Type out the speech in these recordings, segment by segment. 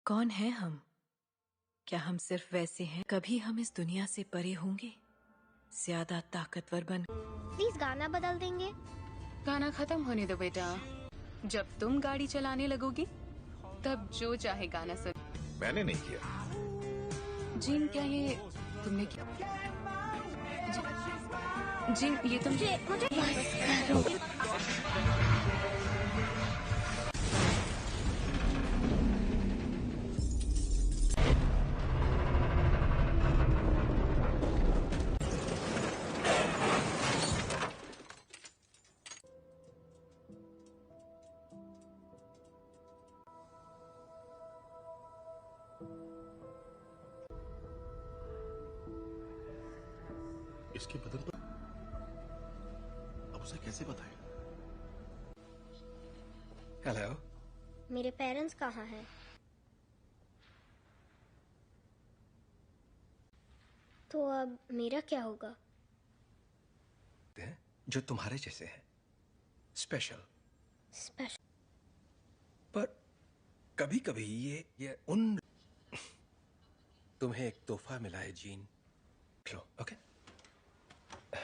कौन है हम? क्या हम सिर्फ वैसे हैं? कभी हम इस दुनिया से परे होंगे, ज्यादा ताकतवर बन। प्लीज गाना बदल देंगे? गाना खत्म होने दो बेटा। जब तुम गाड़ी चलाने लगोगी तब जो चाहे गाना सुन। मैंने नहीं किया। जीन, क्या ये तुमने किया? जीन, ये तुम मुझे इसके बदन पर अब उसे कैसे बताएं? हेलो, मेरे पेरेंट्स कहाँ हैं? तो अब मेरा क्या होगा? जो तुम्हारे जैसे हैं, स्पेशल। स्पेशल? पर कभी कभी ये उन तुम्हें एक तोहफा मिला है जीन, लो। ओके,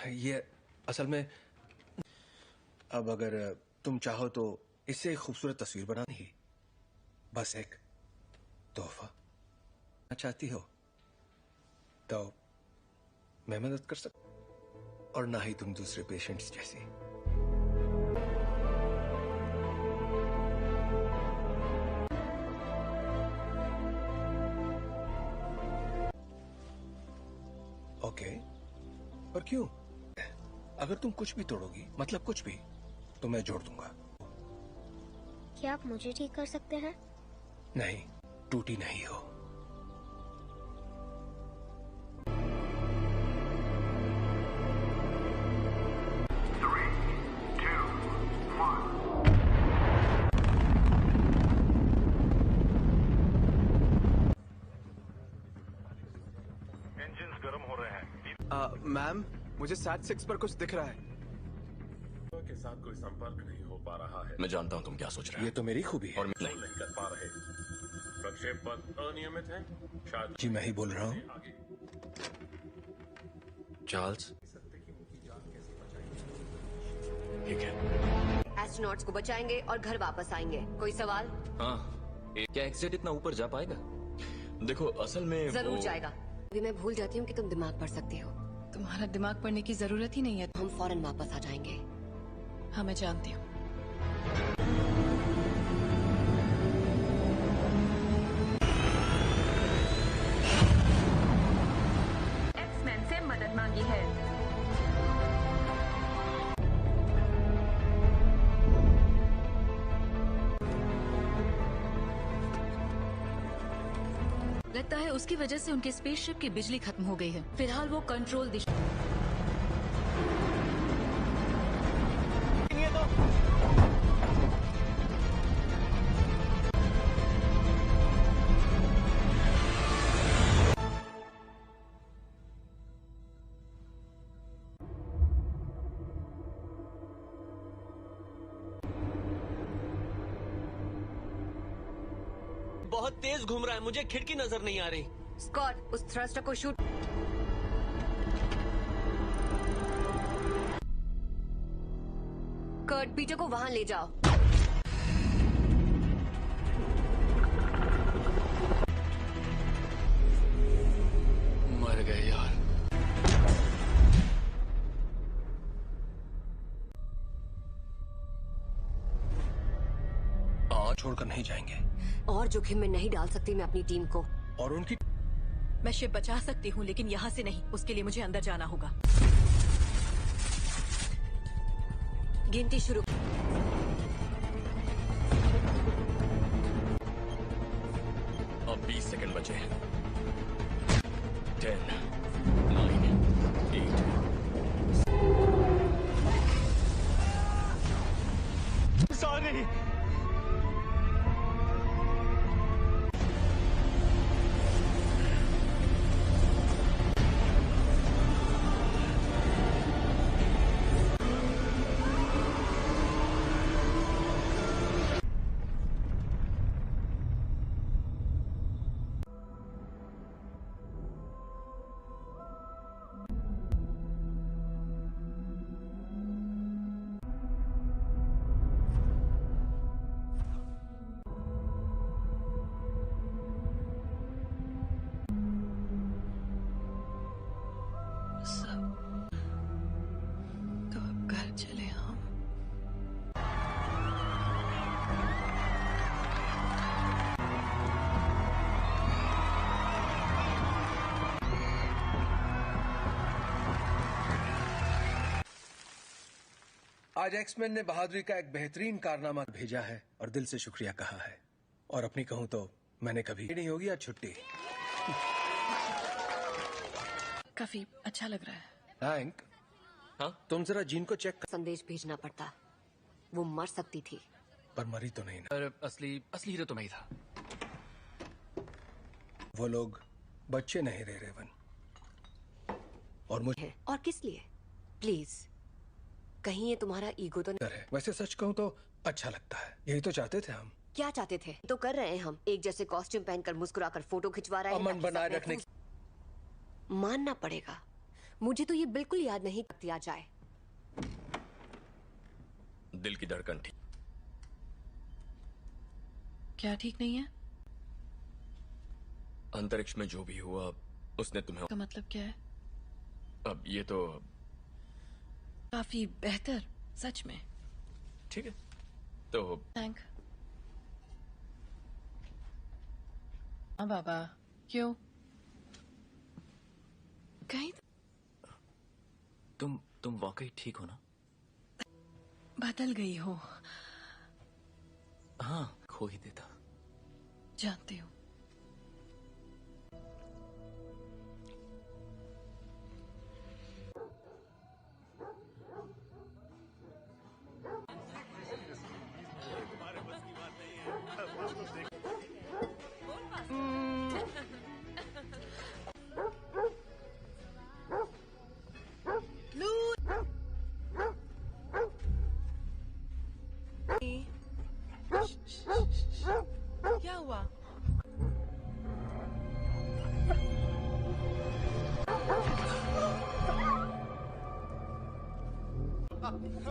ये असल में अब अगर तुम चाहो तो इससे एक खूबसूरत तस्वीर बनानी ही, बस एक तोहफा चाहती हो तो मैं मदद कर सकता, और ना ही तुम दूसरे पेशेंट्स जैसी। ओके, पर क्यों? अगर तुम कुछ भी तोड़ोगी, मतलब कुछ भी, तो मैं जोड़ दूंगा। क्या आप मुझे ठीक कर सकते हैं? नहीं, टूटी नहीं हो। इंजन्स गर्म हो रहे हैं। मैम, मुझे SAT-6 पर कुछ दिख रहा है। के साथ कोई संपर्क नहीं हो पा रहा है। मैं जानता हूँ तुम क्या सोच रहे ये तो मेरी खूबी है। और नहीं कर पा रहे। प्रक्षेप पथ अनियमित है। शायद जी मैं ही बोल रहा हूँ। आगे चार्ल्स, ठीक है। एस्ट्रोनॉट्स को बचाएंगे और घर वापस आएंगे। कोई सवाल? हाँ, क्या एक्सेट इतना ऊपर जा पाएगा? देखो असल में जरूर जाएगा। अभी मैं भूल जाती हूँ कि तुम दिमाग पढ़ सकती हो। तुम्हारा दिमाग पढ़ने की जरूरत ही नहीं है। हम फौरन वापस आ जाएंगे। हाँ, मैं जानती हूँ। एक्समैन से मदद मांगी है। लगता है उसकी वजह से उनके स्पेसशिप की बिजली खत्म हो गई है। फिलहाल वो कंट्रोल दिशा। बहुत तेज घूम रहा है, मुझे खिड़की नजर नहीं आ रही। स्कॉट, उस थ्रस्टर को शूट। कर्ट, पीटर को वहां ले जाओ। मर गए यार। छोड़कर नहीं जाएंगे। और जोखिम में नहीं डाल सकती मैं अपनी टीम को। और उनकी मैं शिप बचा सकती हूँ, लेकिन यहाँ से नहीं। उसके लिए मुझे अंदर जाना होगा। गिनती शुरू। अब 20 सेकंड बचे हैं। 10, 9, 8। सॉरी। आज एक्समैन ने बहादुरी का एक बेहतरीन कारनामा भेजा है और दिल से शुक्रिया कहा है। और अपनी कहूं तो मैंने कभी नहीं होगी आज छुट्टी। काफी अच्छा लग रहा है। थैंक। हाँ? तुम जरा जीन को चेक कर। संदेश भेजना पड़ता, वो मर सकती थी। पर मरी तो नहीं ना। पर असली हीरो तो मैं ही था। वो लोग बच्चे नहीं रहे रेवन। और मुझे और किस लिए? प्लीज, कहीं ये तुम्हारा ईगो तो नहीं? है। वैसे सच कहूं तो अच्छा लगता है। यही तो चाहते थे हम। क्या चाहते थे तो कर रहे हैं हम। एक जैसे कॉस्ट्यूम पहनकर मुस्कुराकर फोटो खिंचवा रहे हैं। अमन बनाए रखने। मानना पड़ेगा, मुझे तो ये बिल्कुल याद नहीं दिया जाए। दिल की धड़कन ठीक। क्या ठीक नहीं है? अंतरिक्ष में जो भी हुआ उसने तुम्हें। का मतलब क्या है? अब ये तो काफी बेहतर, सच में। ठीक है तो थैंक। हाँ बाबा, क्यों? कहीं तुम वाकई ठीक हो ना? बदल गई हो। हाँ, खो ही देता। जानती हूँ। क्या हुआ?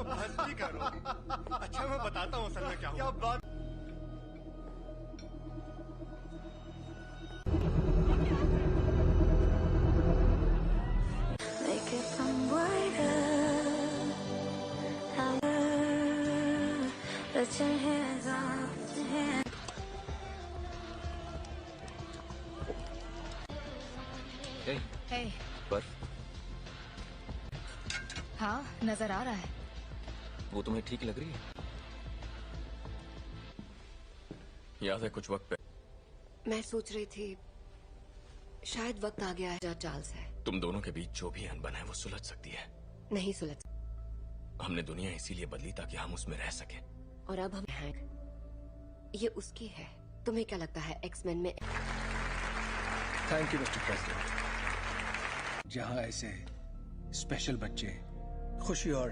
मस्ती करो। अच्छा मैं बताता हूँ असल में क्या हुआ। बात Hey, पर हाँ नजर आ रहा है। वो तुम्हें ठीक लग रही है? याद है कुछ वक्त पहले मैं सोच रही थी शायद वक्त आ गया है। चार्ल्स है। तुम दोनों के बीच जो भी अनबन है वो सुलझ सकती है। नहीं सुलझ। हमने दुनिया इसीलिए बदली ताकि हम उसमें रह सके। और अब हम हैं। ये उसकी है। तुम्हें क्या लगता है एक्समैन में? Thank you mister president. जहाँ ऐसे स्पेशल बच्चे खुशी और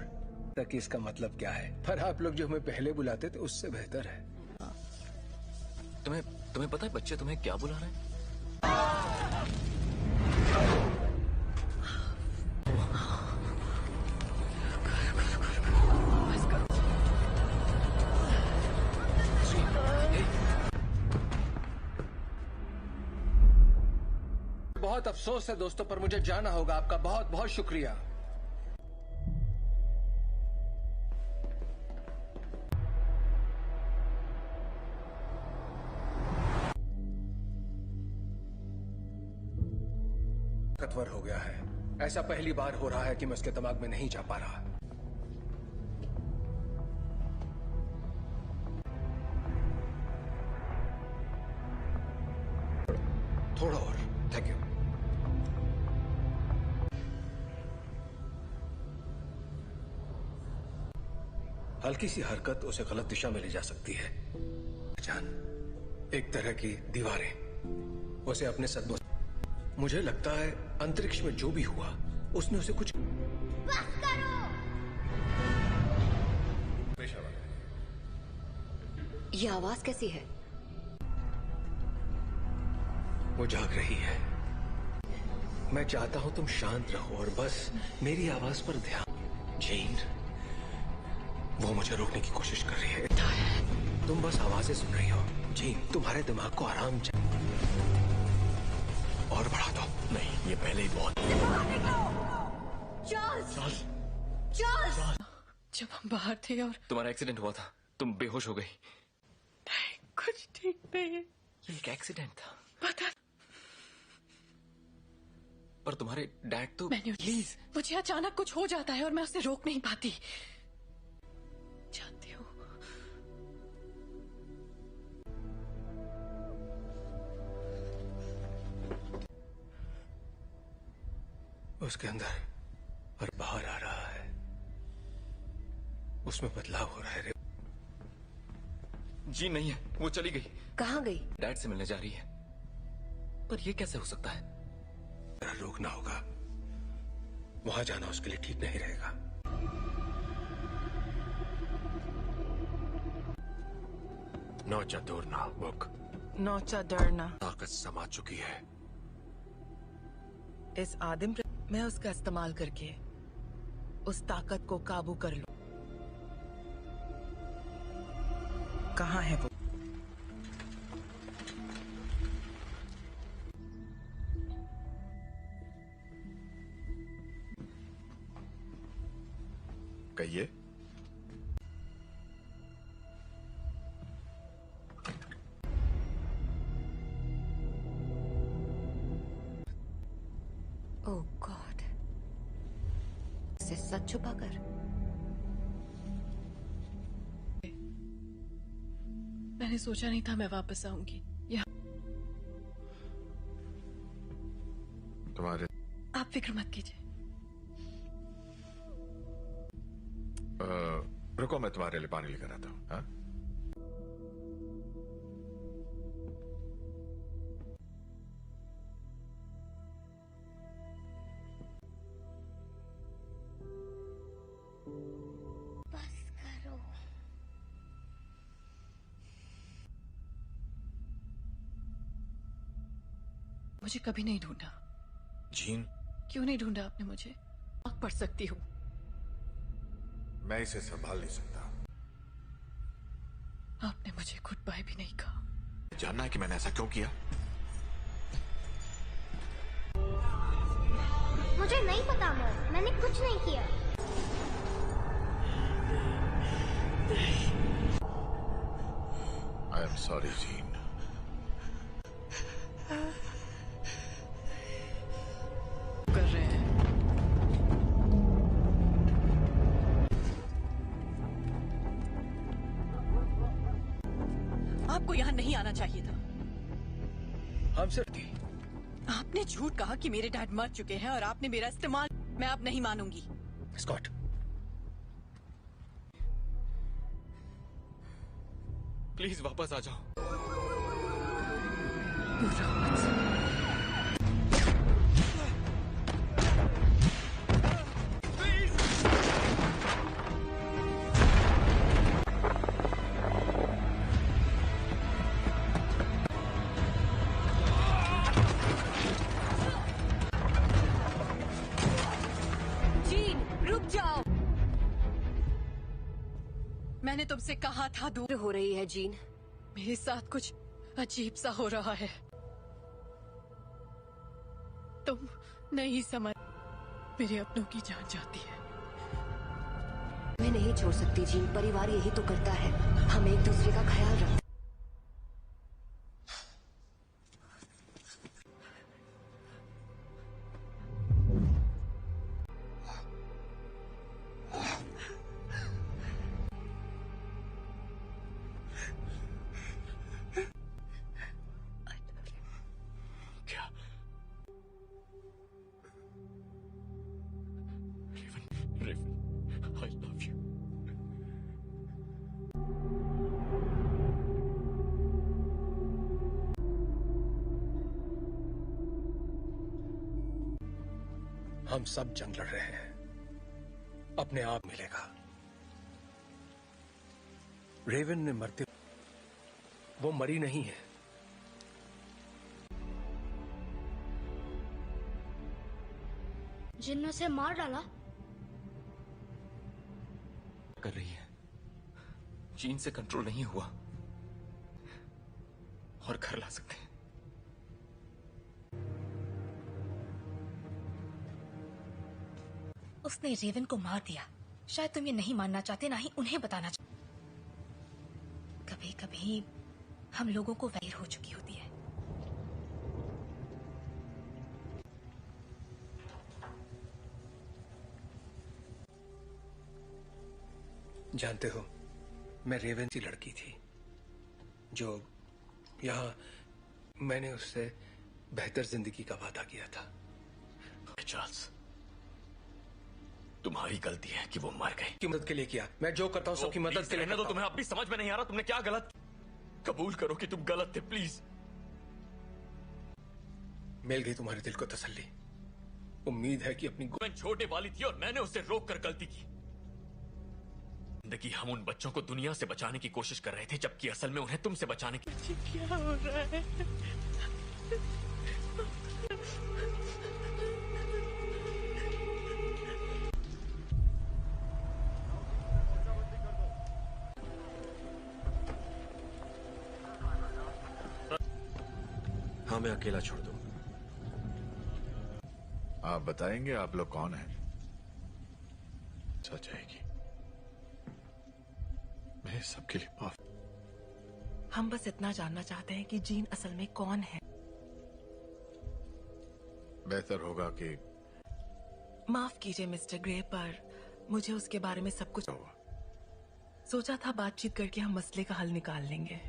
तक इसका मतलब क्या है? पर आप लोग जो हमें पहले बुलाते थे उससे बेहतर है। तुम्हें पता है बच्चे तुम्हें क्या बुला रहे हैं? बहुत अफसोस है दोस्तों, पर मुझे जाना होगा। आपका बहुत बहुत शुक्रिया। ताकतवर हो गया है। ऐसा पहली बार हो रहा है कि मैं उसके दिमाग में नहीं जा पा रहा। थोड़ा और। Thank you. हल्की सी हरकत उसे गलत दिशा में ले जा सकती है। जान, एक तरह की दीवारें उसे अपने सदमों। मुझे लगता है अंतरिक्ष में जो भी हुआ उसने उसे कुछ। बस करो। ये आवाज कैसी है? वो जाग रही है। मैं चाहता हूं तुम शांत रहो और बस मेरी आवाज पर ध्यान। जीन, वो मुझे रोकने की कोशिश कर रही है। तुम बस आवाजें सुन रही हो। जीन, तुम्हारे दिमाग को आराम चाहिए। और बढ़ा दो। नहीं, ये पहले ही बहुत। चार्ल्स! जब हम बाहर थे और तुम्हारा एक्सीडेंट हुआ था, तुम बेहोश हो गई। कुछ ठीक नहीं है। ये एक एक्सीडेंट था। पता। पर तुम्हारे डैड तो। प्लीज, मुझे अचानक कुछ हो जाता है और मैं उसे रोक नहीं पाती। उसके अंदर और बाहर आ रहा है, उसमें बदलाव हो रहा है। जी नहीं है, वो चली गई। कहाँ गई? डैड से मिलने जा रही है। पर ये कैसे हो सकता है? रोकना होगा, वहां जाना उसके लिए ठीक नहीं रहेगा। नौचा दूरना बुक, नौचा डरना ताकत समा चुकी है। इस आदिम मैं उसका इस्तेमाल करके उस ताकत को काबू कर लूं। कहाँ है वो? कहिए। ओह गॉड, इसे सच छुपाकर। मैंने सोचा नहीं था मैं वापस आऊंगी यहाँ। तुम्हारे आप फिक्र मत कीजिए। रुको, मैं तुम्हारे लिए पानी लेकर आता हूँ। हाँ? बस करो। मुझे कभी नहीं ढूंढा। जीन, क्यों नहीं ढूंढा आपने मुझे? आग पढ़ सकती हूँ। मैं इसे संभाल नहीं सकता। आपने मुझे गुड बाय भी नहीं कहा। जानना है कि मैंने ऐसा क्यों किया? मुझे नहीं पता मॉम, मैंने कुछ नहीं किया। I am sorry gene. कर रहे हैं। आपको यहाँ नहीं आना चाहिए था। हम सिर्फ थी। आपने झूठ कहा कि मेरे डैड मर चुके हैं और आपने मेरा इस्तेमाल। मैं अब नहीं मानूंगी। स्कॉट, प्लीज वापस आ जाओ। जीन, रुक जाओ। मैंने तुमसे कहा था दूर हो रही है जीन। मेरे साथ कुछ अजीब सा हो रहा है। तुम नहीं समझ। मेरे अपनों की जान जाती है। मैं नहीं छोड़ सकती जीन, परिवार यही तो करता है। हम एक दूसरे का ख्याल रखते। क्या? Raven, I love you. हम सब जंग लड़ रहे हैं, अपने आप मिलेगा। रेवन ने मरते, वो मरी नहीं है। जिन ने उसे मार डाला। कर रही है। जीन से कंट्रोल नहीं हुआ और घर ला सकते हैं। उसने रेवन को मार दिया। शायद तुम ये नहीं मानना चाहते, ना ही उन्हें बताना चाहते। कभी कभी हम लोगों को वैर हो चुकी होती है। जानते हो, मैं रेवन सी लड़की थी जो यहाँ मैंने उससे बेहतर जिंदगी का वादा किया था। चार्ल्स, तुम्हारी गलती है कि वो मर गए। की मदद के लिए किया, मैं जो करता हूँ सबकी मदद के लिए रहने दो, तुम्हें अब भी समझ में नहीं आ रहा तुमने क्या गलत। कबूल करो कि तुम गलत थे प्लीज। मिल गई तुम्हारे दिल को तसल्ली। उम्मीद है कि अपनी छोटे वाली थी और मैंने उसे रोक कर गलती की। जिंदगी हम उन बच्चों को दुनिया से बचाने की कोशिश कर रहे थे, जबकि असल में उन्हें तुमसे बचाने की। क्या हो रहा है? हाँ, मैं अकेला छोड़ दूं। आप बताएंगे आप लोग कौन हैं? सच जाएगी। मैं सबके लिए माफ। हम बस इतना जानना चाहते हैं कि जीन असल में कौन है। बेहतर होगा कि माफ कीजिए मिस्टर ग्रे, पर मुझे उसके बारे में सब कुछ सोचा था। बातचीत करके हम मसले का हल निकाल लेंगे।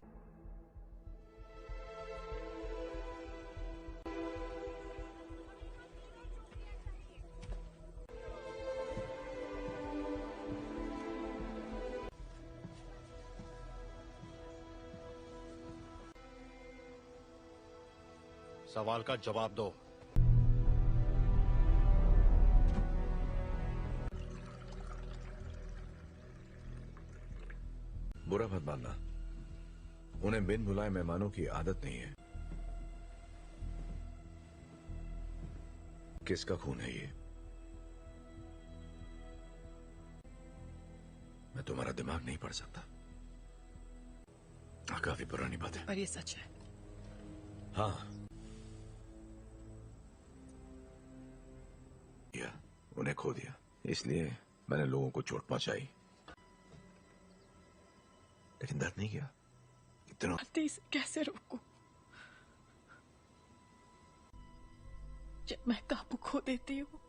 सवाल का जवाब दो। बुरा मत मानना, उन्हें बिन बुलाए मेहमानों की आदत नहीं है। किसका खून है ये? मैं तुम्हारा दिमाग नहीं पढ़ सकता। काफी पुरानी बात है, पर ये सच है। हाँ, उन्हें खो दिया, इसलिए मैंने लोगों को चोट पहुंचाई, लेकिन दर्द नहीं किया। इतना इसे कैसे रोकूं? जब मैं काबू खो देती हूँ।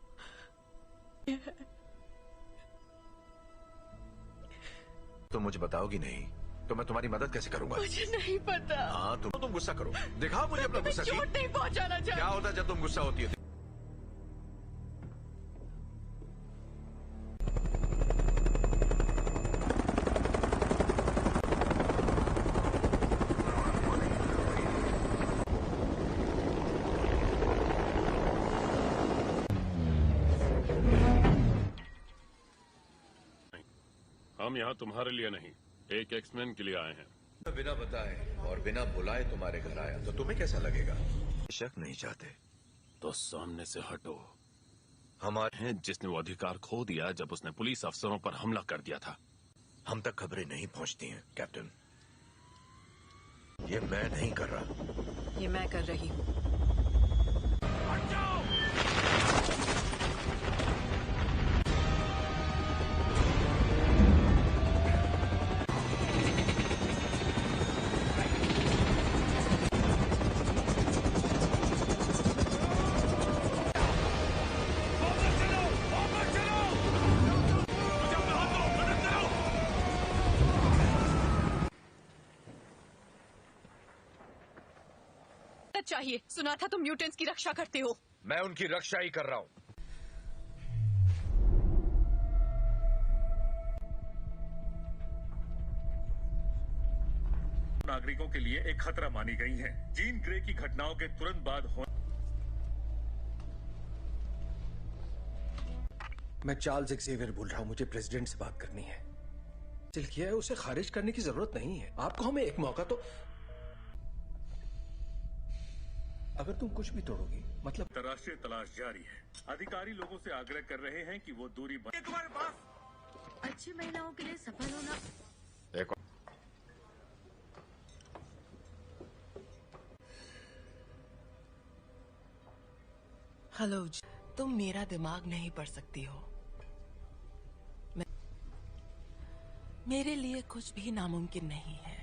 तुम मुझे बताओगी नहीं तो मैं तुम्हारी मदद कैसे करूंगा? मुझे नहीं पता। हाँ, तुम गुस्सा करो, दिखाओ मुझे अपना गुस्सा। चोट नहीं पहुंचाना चाहिए। क्या होता है जब तुम गुस्सा होती है? हम यहाँ तुम्हारे लिए नहीं, एक एक्समैन के लिए आए हैं। बिना बताए और बिना बुलाए तुम्हारे घर आया तो तुम्हें कैसा लगेगा? शक नहीं चाहते तो सामने से हटो। हमारे हैं जिसने वो अधिकार खो दिया जब उसने पुलिस अफसरों पर हमला कर दिया था। हम तक खबरें नहीं पहुंचती हैं कैप्टन। ये मैं नहीं कर रहा, ये मैं कर रही हूँ। चाहिए। सुना था तुम म्यूटेंट्स की रक्षा करते हो। मैं उनकी रक्षा ही कर रहा हूं। नागरिकों के लिए एक खतरा मानी गई हैं। जीन ग्रे की घटनाओं के तुरंत बाद मैं चार्ल्स एक्सेवियर बोल रहा हूं, मुझे प्रेसिडेंट से बात करनी है। दिल किया है, उसे खारिज करने की जरूरत नहीं है। आपको हमें एक मौका तो। अगर तुम कुछ भी तोड़ोगी मतलब। अंतर्राष्ट्रीय तलाश जारी है। अधिकारी लोगों से आग्रह कर रहे हैं कि वो दूरी तुम्हारे पास अच्छी महिलाओं के लिए सफल होना। हेलो, तुम मेरा दिमाग नहीं पढ़ सकती हो। मेरे लिए कुछ भी नामुमकिन नहीं है।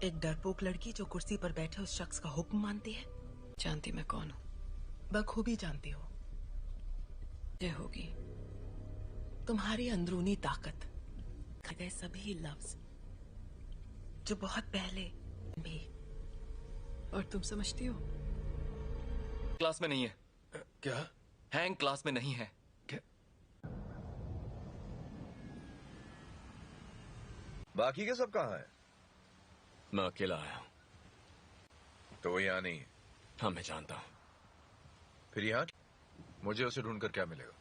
एक डरपोक लड़की जो कुर्सी पर बैठे उस शख्स का हुक्म मानती है। जानती मैं कौन हूँ। बखूबी जानती हो। ये होगी तुम्हारी अंदरूनी ताकत, गए सभी लफ्ज जो बहुत पहले भी। और तुम समझती हो क्लास में नहीं है। क्या? हैंग क्लास में नहीं है। क्या? बाकी के सब कहाँ हैं? मैं अकेला आया हूं। तो वो यहाँ नहीं है? हाँ, मैं जानता हूं। फिर यहाँ मुझे उसे ढूंढकर क्या मिलेगा?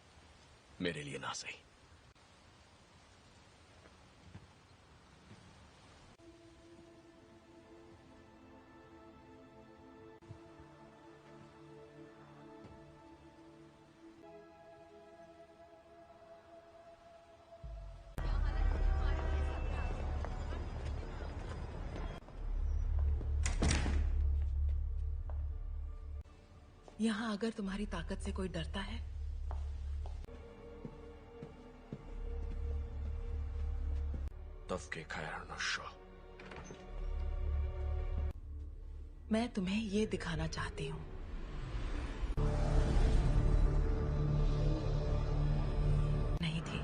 मेरे लिए ना सही। यहाँ अगर तुम्हारी ताकत से कोई डरता है तब खैर नशा। मैं तुम्हें ये दिखाना चाहती हूँ। नहीं थी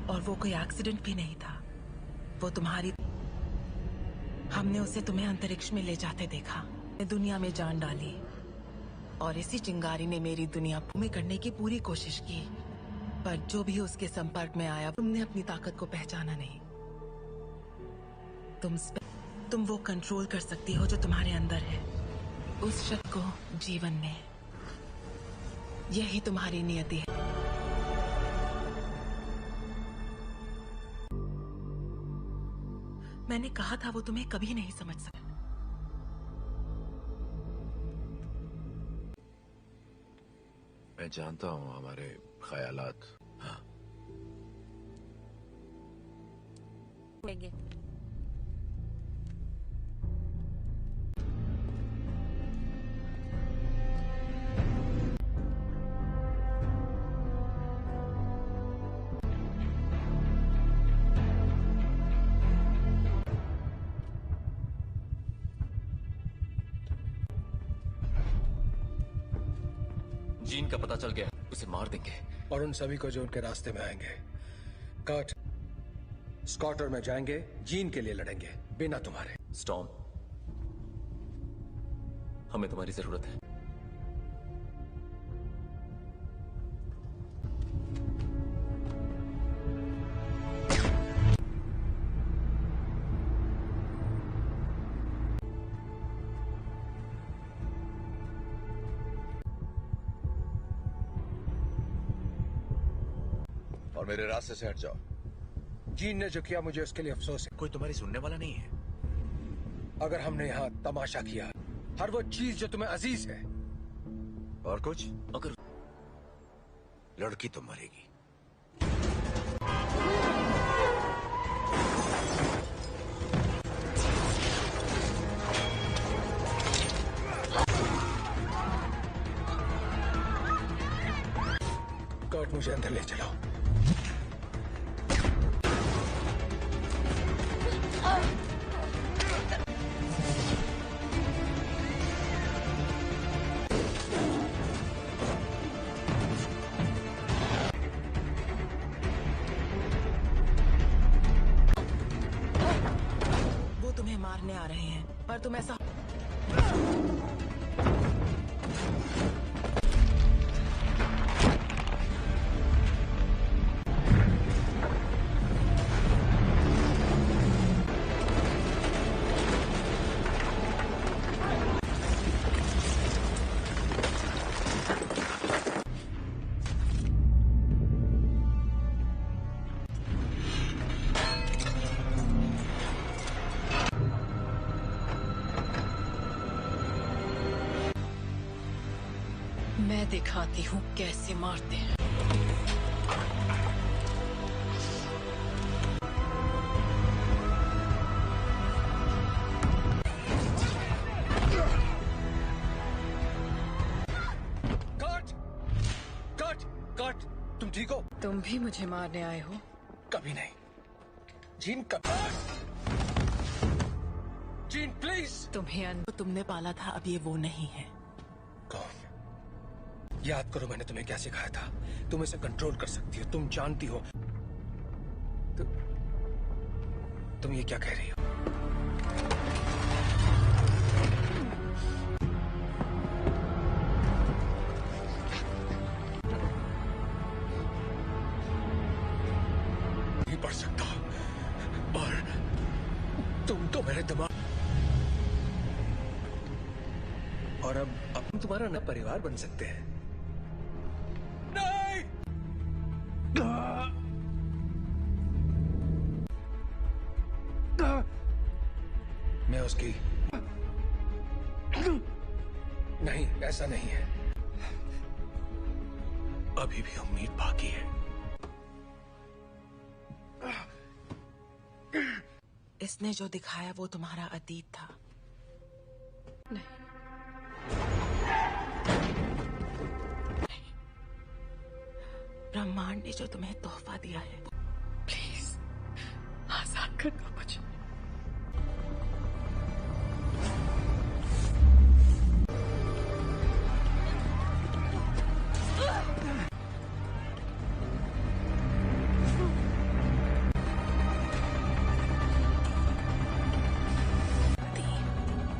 और वो कोई एक्सीडेंट भी नहीं था। वो तुम्हारी, हमने उसे तुम्हें अंतरिक्ष में ले जाते देखा, दुनिया में जान डाली और इसी चिंगारी ने मेरी दुनिया में करने की पूरी कोशिश की, पर जो भी उसके संपर्क में आया तुमने अपनी ताकत को पहचाना नहीं। तुम वो कंट्रोल कर सकती हो जो तुम्हारे अंदर है, उस शक्ति को जीवन में। यही तुम्हारी नियति है। मैंने कहा था वो तुम्हें कभी नहीं समझ सकता। मैं जानता हूँ हमारे ख्यालात। हाँ, जीन का पता चल गया, उसे मार देंगे। और उन सभी को जो उनके रास्ते में आएंगे। कर्ट, स्कॉट और मैं जाएंगे, जीन के लिए लड़ेंगे, बिना तुम्हारे। स्टॉर्म, हमें तुम्हारी जरूरत है। और मेरे रास्ते से हट जाओ। जीन ने जो किया मुझे उसके लिए अफसोस है। कोई तुम्हारी सुनने वाला नहीं है। अगर हमने यहाँ तमाशा किया, हर वो चीज जो तुम्हें अजीज है, और कुछ, अगर लड़की तो मरेगी। कर्ट, मुझे अंदर ले चलो। वो तुम्हें मारने आ रहे हैं, पर तुम ऐसा मैं दिखाती हूँ कैसे मारते हैं। कर्ट, तुम ठीक हो? तुम भी मुझे मारने आए हो? कभी नहीं। जीन, कभी। Gene, please. तुमने पाला था, अब ये वो नहीं है। कौन? याद करो मैंने तुम्हें क्या सिखाया था। तुम इसे कंट्रोल कर सकती हो, तुम जानती हो। तुम ये क्या कह रही हो? नहीं पढ़ सकता, पर और अब हम तुम्हारा नया परिवार बन सकते हैं। नहीं! मैं उसकी नहीं, ऐसा नहीं है। अभी भी उम्मीद बाकी है। इसने जो दिखाया वो तुम्हारा अतीत था। नहीं, ब्रह्मांड ने जो तुम्हें तोहफा दिया है, प्लीज आजाद कर दो मुझे।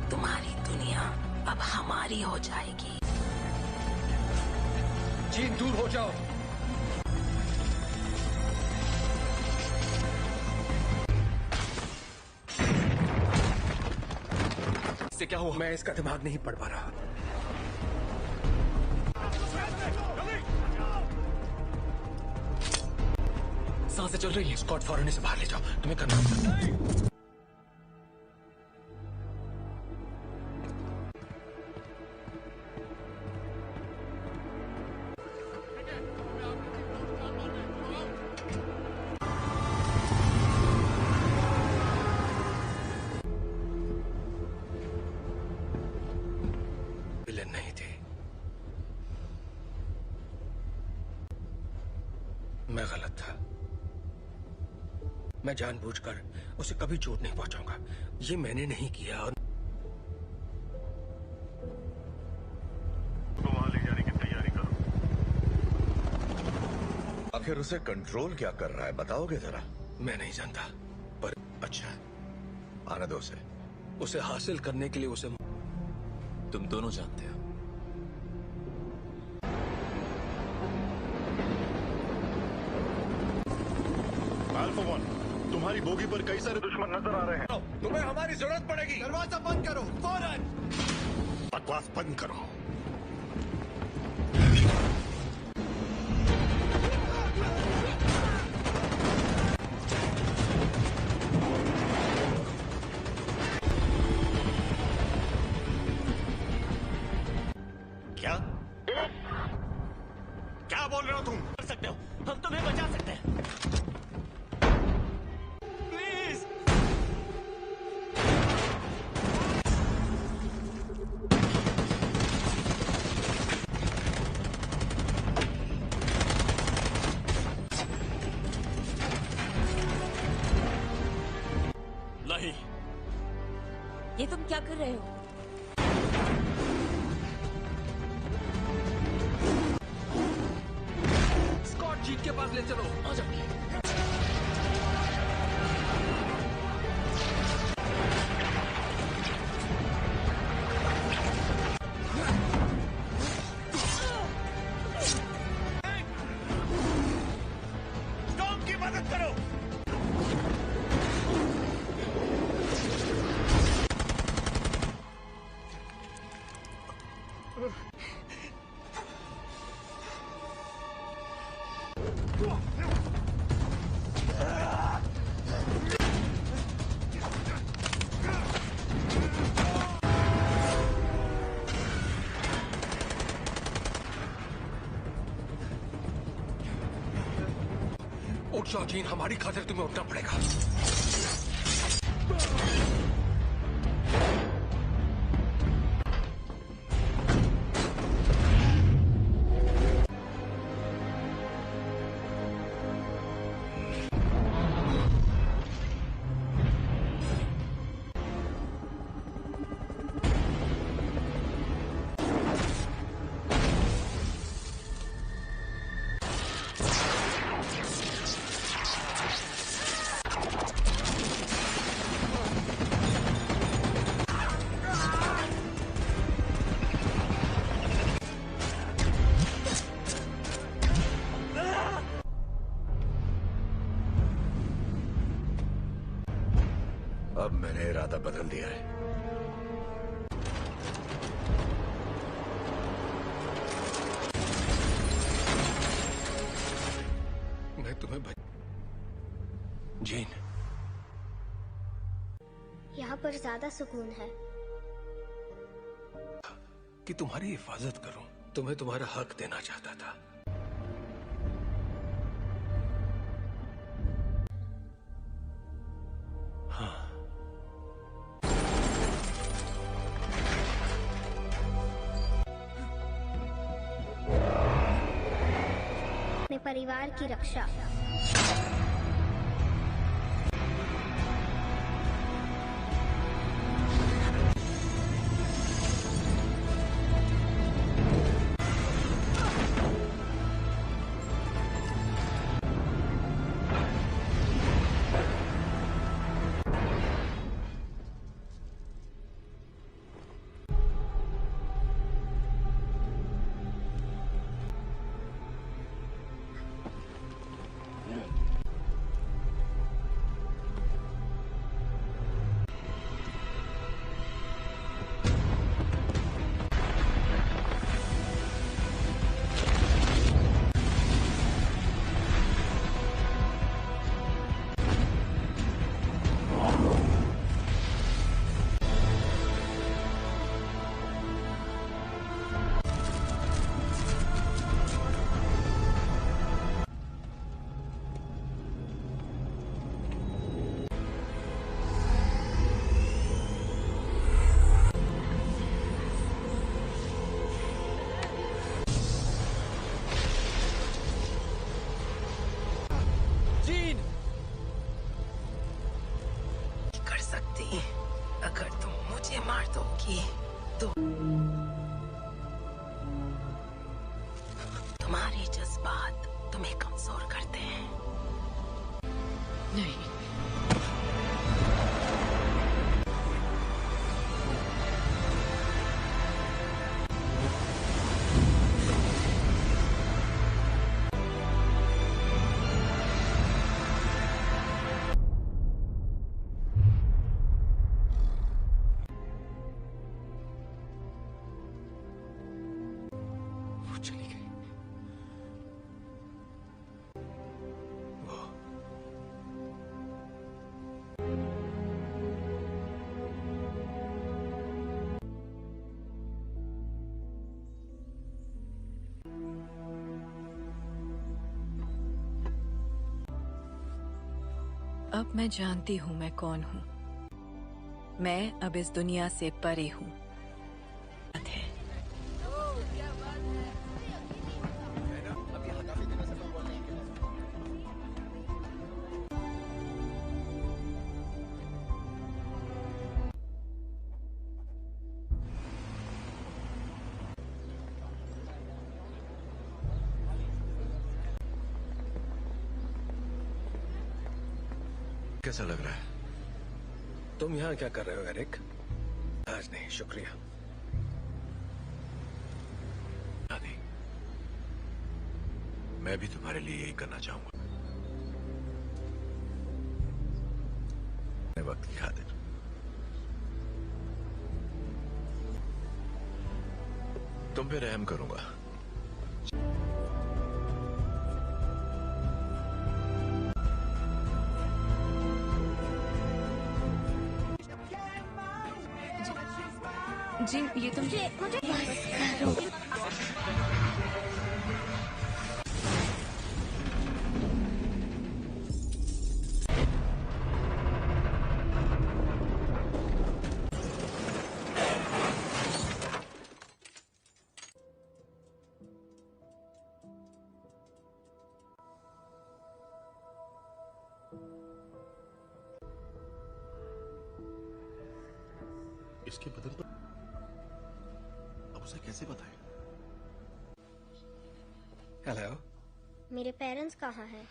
तुम्हारी दुनिया अब हमारी हो जाएगी। जीन, दूर हो जाओ। इससे क्या हुआ? मैं इसका दिमाग नहीं पढ़ पा रहा। सांसें चल रही है। स्कॉट, फौरन इसे बाहर ले जाओ। तुम्हें करना विलन नहीं थे। मैं गलत था। मैं जानबूझकर उसे कभी चोट नहीं पहुंचाऊंगा। ये मैंने नहीं किया। और तो वहां ले जाने की तैयारी करो। आखिर उसे कंट्रोल क्या कर रहा है, बताओगे जरा? मैं नहीं जानता, पर अच्छा, आने दो उसे हासिल करने के लिए उसे तुम दोनों जानते हो। अल्फा 1, तुम्हारी बोगी पर कई सारे दुश्मन नजर आ रहे हैं। तुम्हें हमारी जरूरत पड़ेगी। दरवाजा बंद करो फौरन। बकवास बंद करो। क्या क्या बोल रहे हो तुम? कर सकते हो, हम तुम्हें बचा सकते हैं। प्लीज। नहीं। ये तुम क्या कर रहे हो? स्कॉट, जीत के पास ले चलो। आ जाओ। टॉम की मदद करो। उठ जाओ जीन, हमारी खातिर तुम्हें उठना पड़ेगा। अब मैंने इरादा बदल दिया है। जीन, यहाँ पर ज्यादा सुकून है। कि तुम्हारी हिफाजत करूं, तुम्हें तुम्हारा हक देना चाहता था। हाँ, अपने परिवार की रक्षा। कर सकती, अगर तुम मुझे मार दोगी तो तुम्हारे जज्बात तुम्हें कमजोर करते हैं। नहीं, वो चली गई। वो अब मैं जानती हूँ मैं कौन हूँ। मैं अब इस दुनिया से परे हूँ। कैसा लग रहा है? तुम यहाँ क्या कर रहे हो एरिक? आज नहीं, शुक्रिया। नहीं, मैं भी तुम्हारे लिए यही करना चाहूंगा। वक्त की खातिर तुम पे रहम करूंगा। जी, ये तुम मुझे इसके बदन पर अब उसे कैसे बताएं? हेलो, मेरे पेरेंट्स कहाँ हैं?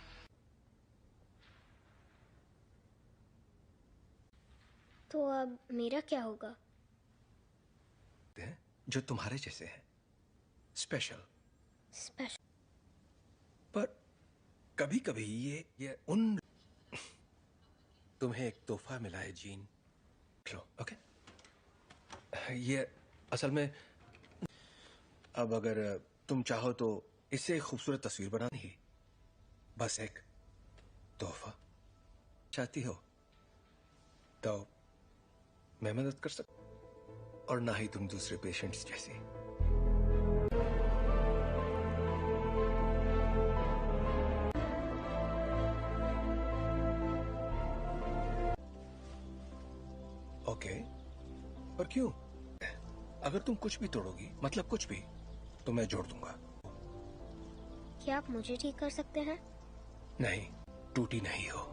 तो अब मेरा क्या होगा? जो तुम्हारे जैसे हैं, स्पेशल। स्पेशल। पर कभी कभी ये उन तुम्हें एक तोहफा मिला है जीन, लो, ओके? ये असल में अब अगर तुम चाहो तो इससे एक खूबसूरत तस्वीर बनानी ही, बस एक तोहफा। चाहती हो तो मैं मदद कर सकता, और ना ही तुम दूसरे पेशेंट्स जैसी। ओके, पर क्यों? अगर तुम कुछ भी तोड़ोगी, मतलब कुछ भी, तो मैं जोड़ दूंगा। क्या आप मुझे ठीक कर सकते हैं? नहीं, टूटी नहीं हो।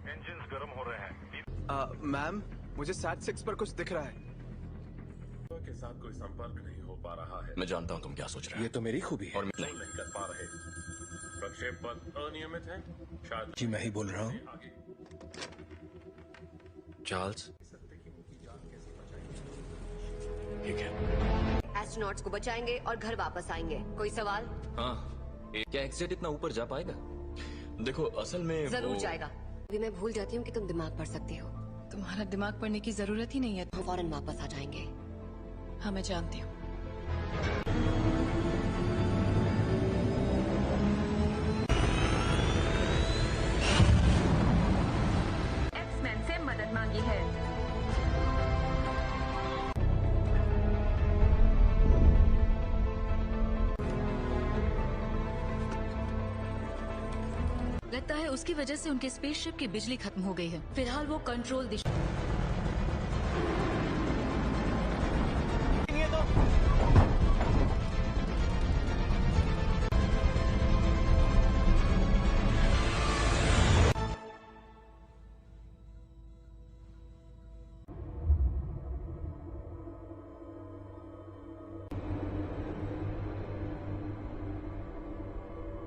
इंजिन्स गर्म हो रहे हैं। मैम, मुझे सैट 6 पर कुछ दिख रहा है। के साथ कोई संपर्क नहीं हो पा रहा है। मैं जानता हूँ तुम क्या सोच रहे हो। ये तो मेरी खूबी है। और नहीं कर पा रहे। प्रक्षेप पथ अनियमित है। शायद जी मैं ही बोल रहा हूँ। चार्ल्स, ठीक है। एस्ट्रोनॉट्स को बचाएंगे और घर वापस आएंगे। कोई सवाल? हाँ, क्या एक्सेट इतना ऊपर जा पाएगा? देखो असल में जरूर जाएगा। अभी मैं भूल जाती हूँ कि तुम दिमाग पढ़ सकती हो। तुम्हारा दिमाग पढ़ने की जरूरत ही नहीं है। हम फौरन वापस आ जाएंगे। हाँ मैं जानती हूँ। एक्समैन से मदद मांगी है। लगता है उसकी वजह से उनके स्पेसशिप की बिजली खत्म हो गई है। फिलहाल वो कंट्रोल दिशा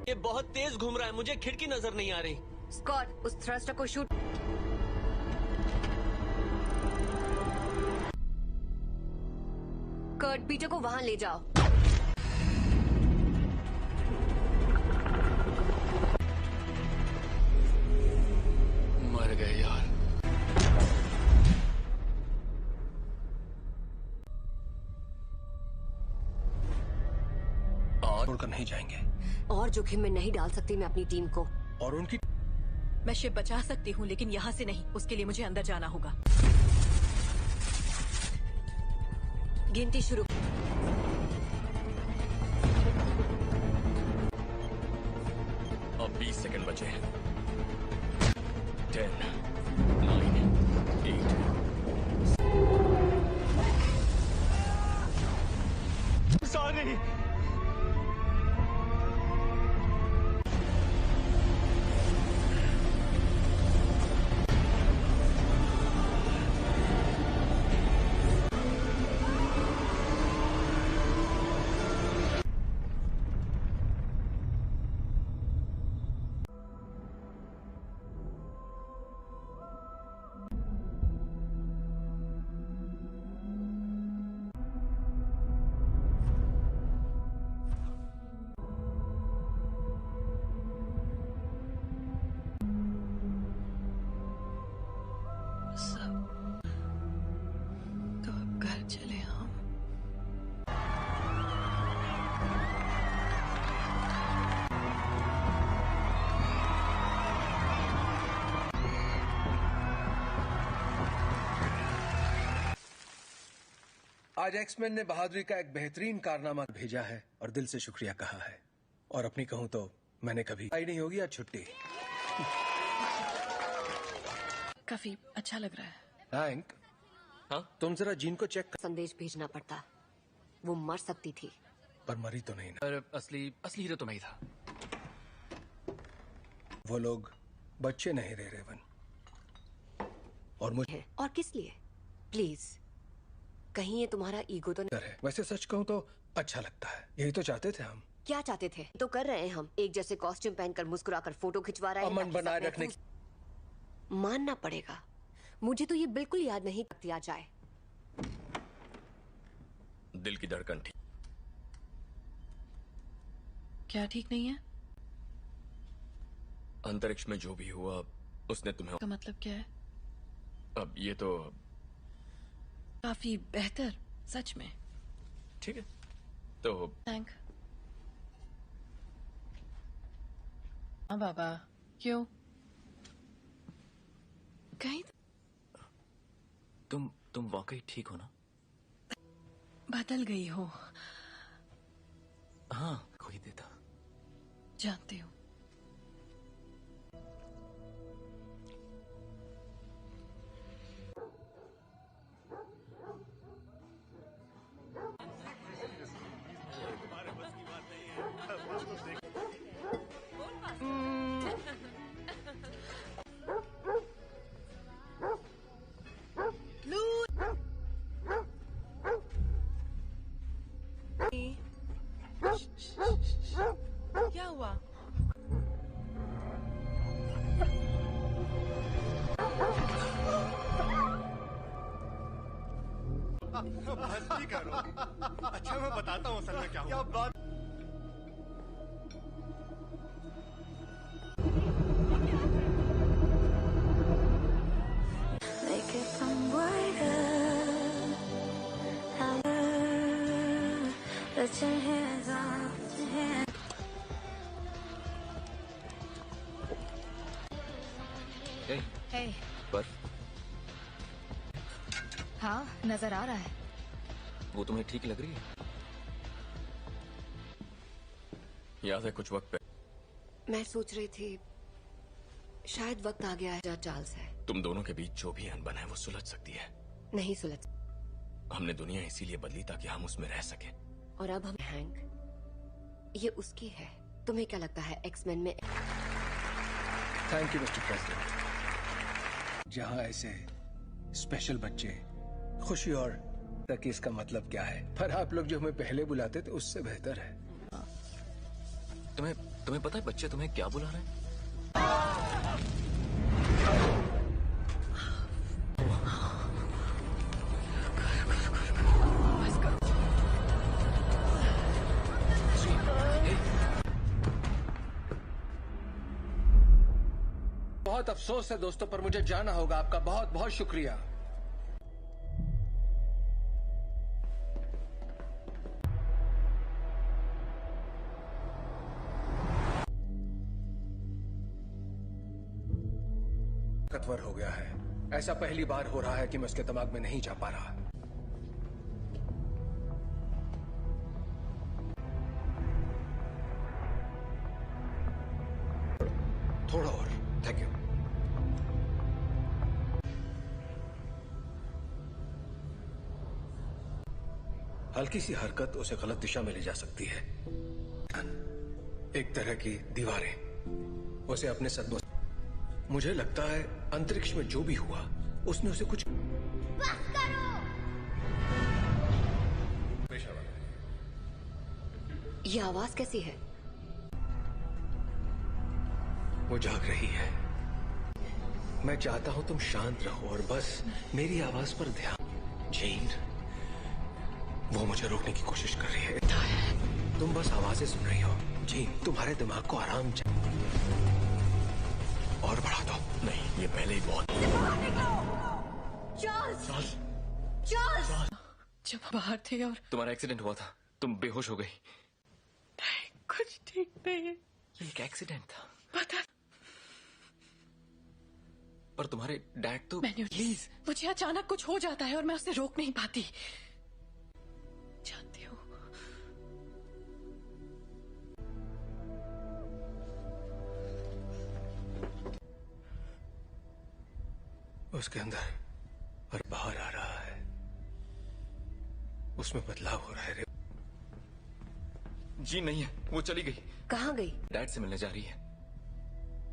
ये बहुत तेज घूम रहा है, मुझे खिड़की नजर नहीं आ रही। स्कॉट, उस थ्रस्टर को शूट। कर्ट, पीटर को वहां ले जाओ। मर गए यार। और छोड़कर नहीं जाएंगे। और जोखिम में नहीं डाल सकती मैं अपनी टीम को। और उनकी मैं शिप बचा सकती हूँ, लेकिन यहाँ से नहीं। उसके लिए मुझे अंदर जाना होगा। गिनती शुरू। अब 20 सेकंड बचे हैं। 10, 9, 8। सॉरी। तो अब घर चले हम। आज एक्समैन ने बहादुरी का एक बेहतरीन कारनामा भेजा है और दिल से शुक्रिया कहा है। और अपनी कहूं तो मैंने कभी आई नहीं होगी आज छुट्टी। काफी अच्छा लग रहा है। हैंक, हाँ? तुम जरा जीन को चेक कर। संदेश भेजना पड़ता। वो मर सकती थी। पर मरी तो नहीं ना। पर असली हीरो तो मैं ही था। वो लोग बच्चे नहीं रहे रेवन। और मुझे और किस लिए? प्लीज, कहीं ये तुम्हारा ईगो तो नहीं है। वैसे सच कहूं तो अच्छा लगता है। यही तो चाहते थे हम। क्या चाहते थे तो कर रहे हैं हम। एक जैसे कॉस्ट्यूम पहनकर मुस्कुराकर फोटो खिंचवा रहे हैं। अमन बनाए रखने की मानना पड़ेगा। मुझे तो ये बिल्कुल याद नहीं दिया जाए। दिल की धड़कन ठीक। क्या ठीक नहीं है? अंतरिक्ष में जो भी हुआ उसने तुम्हें। का मतलब क्या है? अब ये तो काफी बेहतर, सच में। ठीक है तो थैंक। हाँ बाबा, क्यों? कहीं तुम वाकई ठीक हो ना? बदल गई हो। हाँ, कोई देता। जानती हूँ। क्या हुआ? बस नहीं करो। अच्छा मैं बताता हूँ असल में क्या हुआ। बात हे, बर्फ हाँ नजर आ रहा है। वो तुम्हें ठीक लग रही है? याद है कुछ वक्त पे मैं सोच रही थी शायद वक्त आ गया है जहाँ चार्ल्स है। तुम दोनों के बीच जो भी अनबन है वो सुलझ सकती है। नहीं सुलझ। हमने दुनिया इसीलिए बदली ताकि हम उसमें रह सके। और अब हम हैंक, ये उसकी है। तुम्हें क्या लगता है एक्समैन में? Thank you mister president. जहां ऐसे स्पेशल बच्चे खुशी और तक इसका मतलब क्या है, पर आप लोग जो हमें पहले बुलाते थे उससे बेहतर है। तुम्हें पता है बच्चे तुम्हें क्या बुला रहे हैं? बहुत अफसोस है दोस्तों, पर मुझे जाना होगा। आपका बहुत बहुत शुक्रिया। ताकतवर हो गया है। ऐसा पहली बार हो रहा है कि मैं उसके दिमाग में नहीं जा पा रहा। थोड़ा और। Thank you. हल्की सी हरकत उसे गलत दिशा में ले जा सकती है। एक तरह की दीवारें उसे अपने सदमों। मुझे लगता है अंतरिक्ष में जो भी हुआ उसने उसे कुछ। बस करो। ये आवाज कैसी है? वो जाग रही है। मैं चाहता हूं तुम शांत रहो और बस मेरी आवाज पर ध्यान। जेन, वो मुझे रोकने की कोशिश कर रही है। तुम बस आवाजें सुन रही हो। जेन, तुम्हारे दिमाग को आराम चाहिए। और बढ़ा दो। नहीं, ये पहले ही बहुत। Charles, Charles. जब बाहर थे और तुम्हारा एक्सीडेंट हुआ था, तुम बेहोश हो गई। कुछ ठीक नहीं है। ये एक एक्सीडेंट था। पता। पर तुम्हारे डैड तो। प्लीज, मुझे अचानक कुछ हो जाता है और मैं उसे रोक नहीं पाती। जानती हूँ। उसके अंदर और बाहर आ रहा है। उसमें बदलाव हो रहा है। जी नहीं है, वो चली गई। कहाँ गई? डैड से मिलने जा रही है।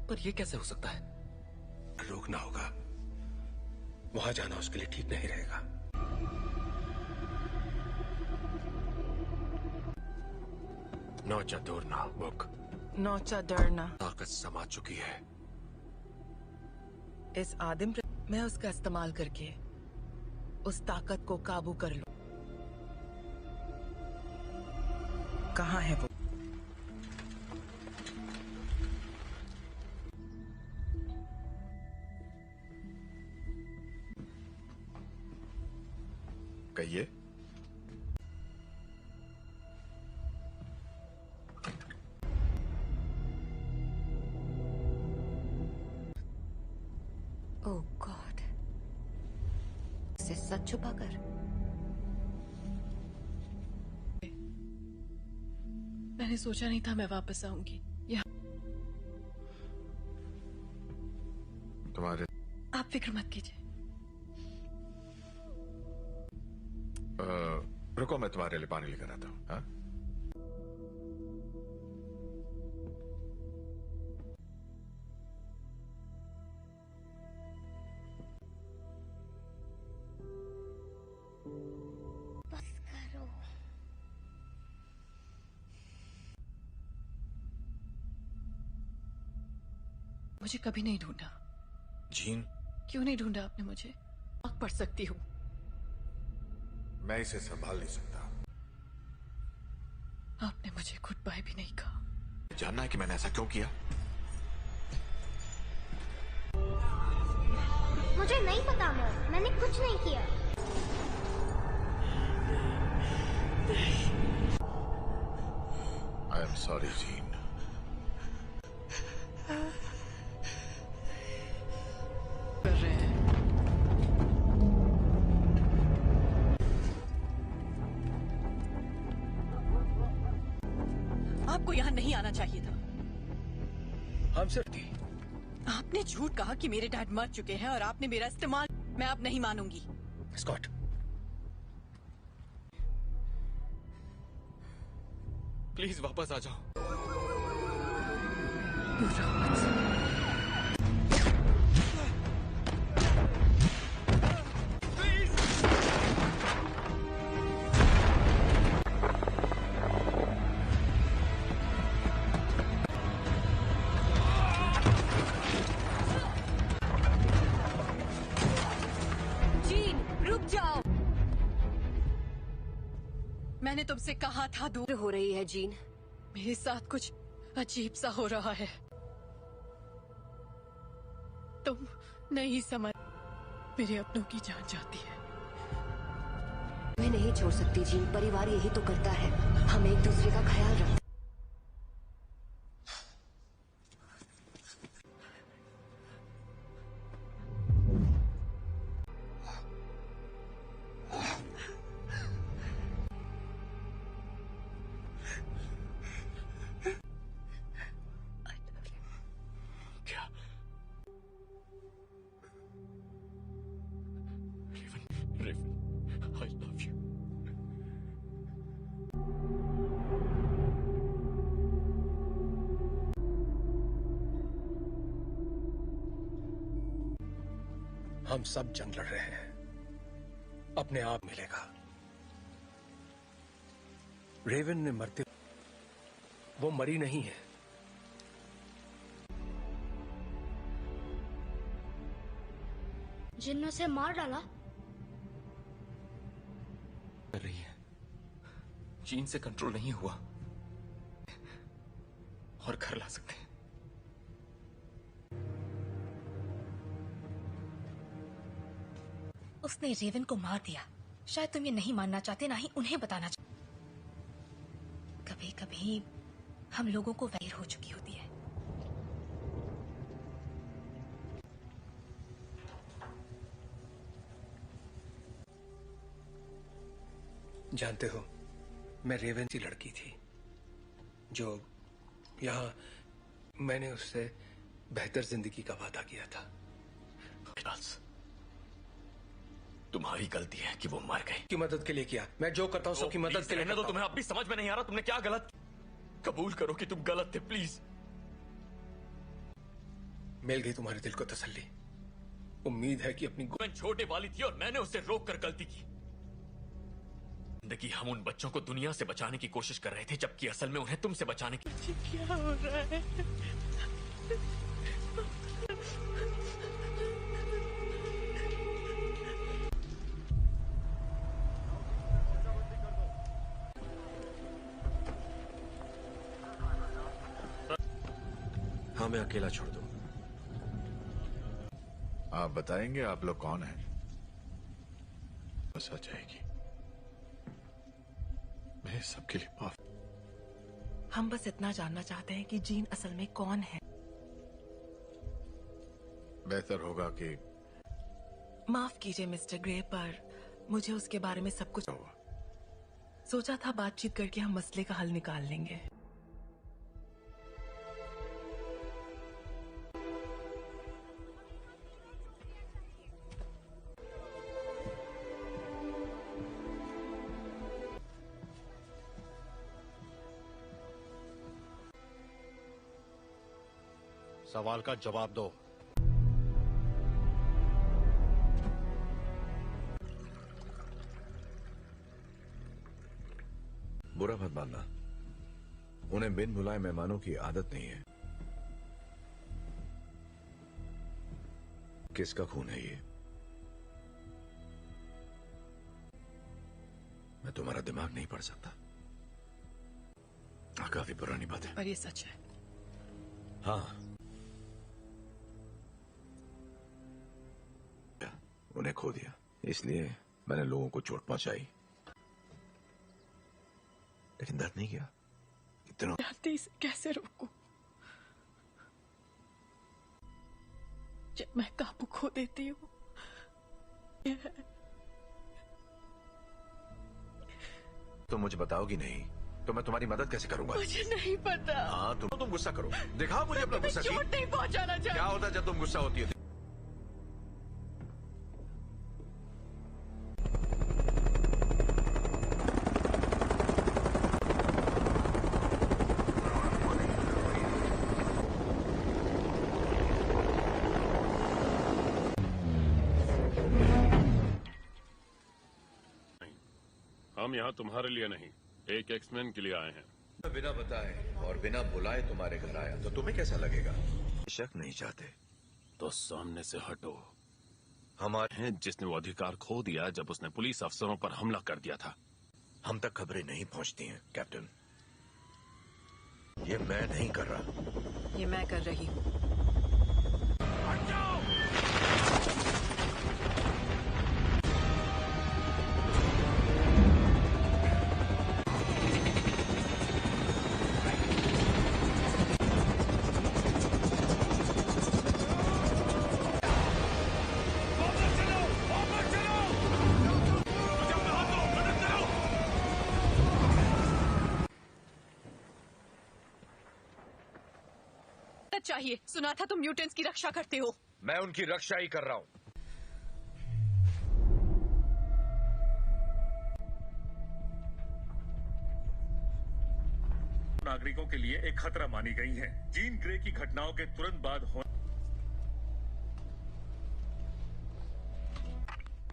पर ये कैसे हो सकता है? रोकना होगा। वहां जाना उसके लिए ठीक नहीं रहेगा। नौचा दूरना बुक। नौचा डरना। ताकत समा चुकी है। इस आदिम मैं उसका इस्तेमाल करके उस ताकत को काबू कर लूं। कहाँ है वो? कहिए। ओह गॉड, इसे सच छुपा कर। मैंने सोचा नहीं था मैं वापस आऊंगी। तुम्हारे आप फिक्र मत कीजिए। रुको, मैं तुम्हारे लिए पानी लेकर आता हूँ। हाँ? बस करो। मुझे कभी नहीं ढूंढा। जीन, क्यों नहीं ढूंढा आपने मुझे? आग पढ़ सकती हूँ। मैं इसे संभाल नहीं सकता। आपने मुझे गुड बाय भी नहीं कहा। जानना है कि मैंने ऐसा क्यों किया? मुझे नहीं पता मॉम, मैंने कुछ नहीं किया। I am sorry gene. कर रहे हैं। आपको यहाँ नहीं आना चाहिए था। हम सिर्फ थी। आपने झूठ कहा कि मेरे डैड मर चुके हैं और आपने मेरा इस्तेमाल। मैं अब नहीं मानूंगी। स्कॉट, प्लीज वापस आ जाओ। जीन, रुक जाओ। मैंने तुमसे कहा था दूर हो रही है जीन। मेरे साथ कुछ अजीब सा हो रहा है। तुम नहीं समझ। मेरे अपनों की जान जाती है। मैं नहीं छोड़ सकती जीन, परिवार यही तो करता है। हम एक दूसरे का ख्याल रखते। Raven, I love you. हम सब जंग लड़ रहे हैं। अपने आप मिलेगा। रेवन ने मरते, वो मरी नहीं है। जिन ने उसे मार डाला। कर रही है। जीन से कंट्रोल नहीं हुआ और घर ला सकते हैं। उसने रेवन को मार दिया। शायद तुम ये नहीं मानना चाहते, ना ही उन्हें बताना चाहते। कभी कभी हम लोगों को वैर हो चुकी होती है। जानते हो, मैं रेवन सी लड़की थी जो यहाँ मैंने उससे बेहतर जिंदगी का वादा किया था। तुम्हारी गलती है कि वो मर गए। की मदद के लिए किया। मैं जो करता हूँ सबकी मदद के लिए तो तुम्हें अब भी समझ में नहीं आ रहा तुमने क्या गलत। कबूल करो कि तुम गलत थे प्लीज। मिल गई तुम्हारे दिल को तसल्ली। उम्मीद है कि अपनी छोटे वाली थी और मैंने उसे रोक कर गलती की। जिंदगी हम उन बच्चों को दुनिया से बचाने की कोशिश कर रहे थे, जबकि असल में उन्हें तुमसे बचाने की। क्या हो रहा है? हाँ, मैं अकेला छोड़ दूं। आप बताएंगे आप लोग कौन हैं? बस आ जाएगी। मैं सबके लिए माफ। हम बस इतना जानना चाहते हैं कि जीन असल में कौन है। बेहतर होगा कि माफ कीजिए मिस्टर ग्रे, पर मुझे उसके बारे में सब कुछ सोचा था। बातचीत करके हम मसले का हल निकाल लेंगे। सवाल का जवाब दो। बुरा मत मानना, उन्हें बिन बुलाए मेहमानों की आदत नहीं है। किसका खून है ये? मैं तुम्हारा दिमाग नहीं पढ़ सकता। काफी पुरानी बात है, पर ये सच है। हाँ, उन्हें खो दिया, इसलिए मैंने लोगों को चोट पहुंचाई, लेकिन दर्द नहीं किया। इतना जानती इसे कैसे रोकूं? जब मैं काबू खो देती हूँ, तो मुझे बताओगी नहीं तो मैं तुम्हारी मदद कैसे करूंगा? मुझे नहीं पता। हाँ, तुम गुस्सा करो, दिखाओ मुझे अपना गुस्सा। चोट नहीं पहुंचाना चाहती। क्या होता है जब तुम गुस्सा होती है? हम यहाँ तुम्हारे लिए नहीं, एक एक्समैन के लिए आए हैं। बिना बताए और बिना बुलाए तुम्हारे घर आया तो तुम्हें कैसा लगेगा? शक नहीं चाहते तो सामने से हटो। हमारे हैं जिसने वो अधिकार खो दिया जब उसने पुलिस अफसरों पर हमला कर दिया था। हम तक खबरें नहीं पहुंचती हैं कैप्टन। ये मैं नहीं कर रहा, ये मैं कर रही हूँ। चाहिए। सुना था तुम म्यूटेंट्स की रक्षा करते हो। मैं उनकी रक्षा ही कर रहा हूं। नागरिकों के लिए एक खतरा मानी गई हैं। जीन ग्रे की घटनाओं के तुरंत बाद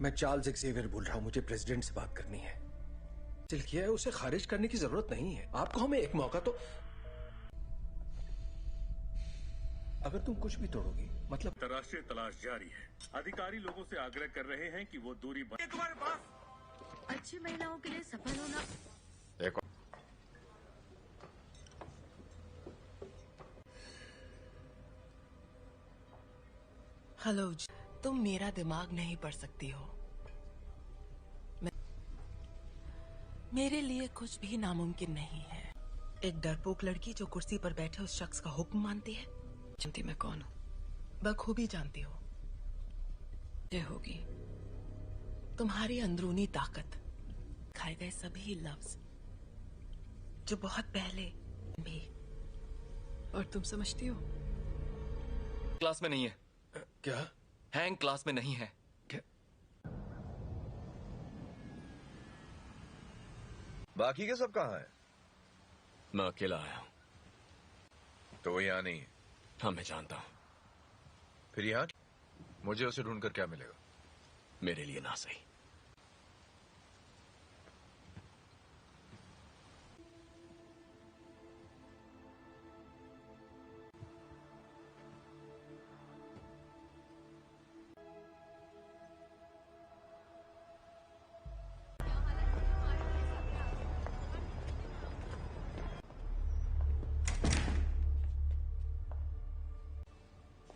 मैं चार्ल्स एक्सेवियर बोल रहा हूं। मुझे प्रेसिडेंट से बात करनी है। दिल किया है, उसे खारिज करने की जरूरत नहीं है। आपको हमें एक मौका तो। अगर तुम कुछ भी तोड़ोगी मतलब। अंतर्राष्ट्रीय तलाश जारी है। अधिकारी लोगों से आग्रह कर रहे हैं कि वो दूरी तुम्हारे पास अच्छी महिलाओं के लिए सफल होना। देखो, हेलो, तुम मेरा दिमाग नहीं पढ़ सकती हो। मेरे लिए कुछ भी नामुमकिन नहीं है। एक डरपोक लड़की जो कुर्सी पर बैठे उस शख्स का हुक्म मानती है। जानती मैं कौन हूँ? बखूबी जानती हो। ये होगी तुम्हारी अंदरूनी ताकत, खाए गए सभी लफ्ज जो बहुत पहले भी। और तुम समझती हो? क्लास में नहीं है। क्या? हैंग क्लास में नहीं है। क्या? बाकी के सब कहाँ हैं? मैं अकेला आया हूं। तो वो यहाँ नहीं है। हाँ, मैं जानता हूं। फिर यहाँ मुझे उसे ढूंढकर क्या मिलेगा? मेरे लिए ना सही।